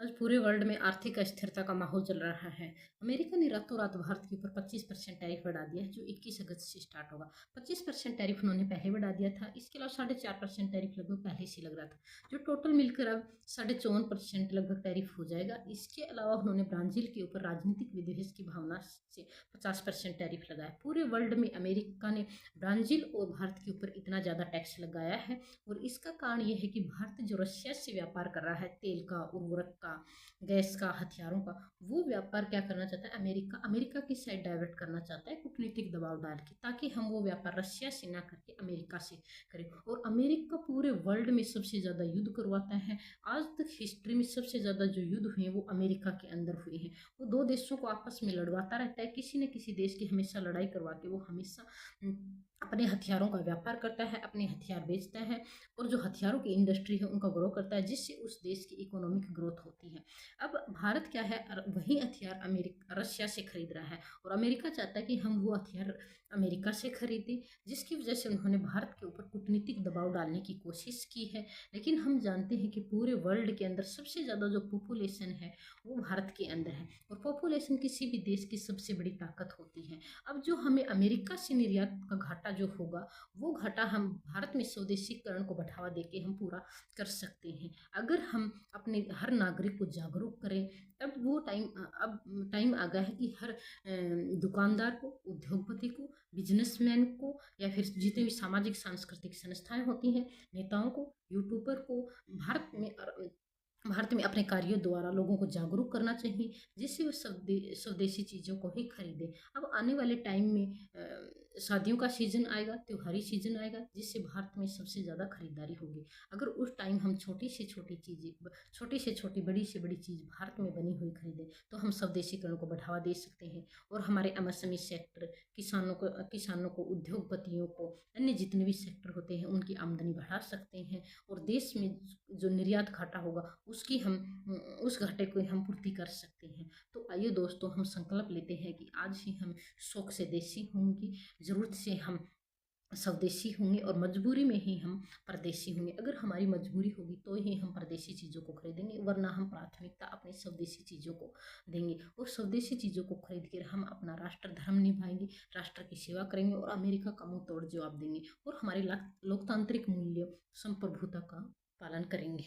आज पूरे वर्ल्ड में आर्थिक अस्थिरता का माहौल चल रहा है। अमेरिका ने रातों रात भारत के ऊपर 25% टैरिफ बढ़ा दिया है, जो 21 अगस्त से स्टार्ट होगा। 25% टैरिफ उन्होंने पहले बढ़ा दिया था। इसके अलावा 4.5% टैरिफ लगभग पहले से लग रहा था, जो टोटल मिलकर अब 54% लगभग टैरिफ हो जाएगा। इसके अलावा उन्होंने ब्राज़ील के ऊपर राजनीतिक विद्वेष की भावना से 50% टैरिफ लगाया। पूरे वर्ल्ड में अमेरिका ने ब्राज़ील और भारत के ऊपर इतना ज़्यादा टैक्स लगाया है, और इसका कारण यह है कि भारत जो रशिया से व्यापार कर रहा है, तेल का, उर्वरक का, गैस का, हथियारों का, वो व्यापार क्या करना चाहता है, अमेरिका की साइड डाइवर्ट करना चाहता है कूटनीतिक दबाव डाल के, ताकि हम वो व्यापार रशिया से ना करके अमेरिका से करें। और अमेरिका पूरे वर्ल्ड में सबसे ज़्यादा युद्ध करवाता है। आज तक हिस्ट्री में सबसे ज़्यादा जो युद्ध हुए हैं वो अमेरिका के अंदर हुए हैं। वो दो देशों को आपस में लड़वाता रहता है, किसी न किसी देश की हमेशा लड़ाई करवा के वो हमेशा अपने हथियारों का व्यापार करता है, अपने हथियार बेचता है, और जो हथियारों की इंडस्ट्री है उनका ग्रो करता है, जिससे उस देश की इकोनॉमिक ग्रोथ होती है। अब भारत क्या है, वही हथियार अमेरिका रशिया से खरीद रहा है, और अमेरिका चाहता है कि हम वो हथियार अमेरिका से खरीदें, जिसकी वजह से उन्होंने भारत के ऊपर कूटनीतिक दबाव डालने की कोशिश की है। लेकिन हम जानते हैं कि पूरे वर्ल्ड के अंदर सबसे ज़्यादा जो पॉपुलेशन है वो भारत के अंदर है, और पॉपुलेशन किसी भी देश की सबसे बड़ी ताकत होती है। अब जो हमें अमेरिका से निर्यात का घाटा जो होगा, वो घाटा हम भारत में स्वदेशीकरण को बढ़ावा देके हम पूरा कर सकते हैं। अगर हम अपने हर नागरिक को जागरूक करें, तब वो अब टाइम आ गया है कि हर दुकानदार को, उद्योगपति को, बिजनेसमैन को, या फिर जितने भी सामाजिक सांस्कृतिक संस्थाएं होती हैं, नेताओं को, यूट्यूबर को भारत में अपने कार्यों द्वारा लोगों को जागरूक करना चाहिए, जिससे वो स्वदेशी चीज़ों को ही खरीदें। अब आने वाले टाइम में शादियों का सीजन आएगा, त्योहारी सीजन आएगा, जिससे भारत में सबसे ज़्यादा खरीदारी होगी। अगर उस टाइम हम छोटी से छोटी चीज़ें, छोटी से छोटी, बड़ी से बड़ी चीज़ भारत में बनी हुई खरीदें, तो हम स्वदेशीकरण को बढ़ावा दे सकते हैं, और हमारे एमएसएमई सेक्टर, किसानों को, उद्योगपतियों को, अन्य जितने भी सेक्टर होते हैं उनकी आमदनी बढ़ा सकते हैं, और देश में जो निर्यात घाटा होगा उस घाटे को हम पूर्ति कर सकते हैं। तो आइए दोस्तों, हम संकल्प लेते हैं कि आज ही हम शौक से देसी होंगे, ज़रूरत से हम स्वदेशी होंगे, और मजबूरी में ही हम परदेशी होंगे। अगर हमारी मजबूरी होगी तो ही हम परदेशी चीज़ों को खरीदेंगे, वरना हम प्राथमिकता अपनी स्वदेशी चीज़ों को देंगे, और स्वदेशी चीज़ों को खरीद कर हम अपना राष्ट्र धर्म निभाएंगे, राष्ट्र की सेवा करेंगे, और अमेरिका का मुंह तोड़ जवाब देंगे, और हमारे लोकतांत्रिक मूल्यों, संप्रभुता का पालन करेंगे।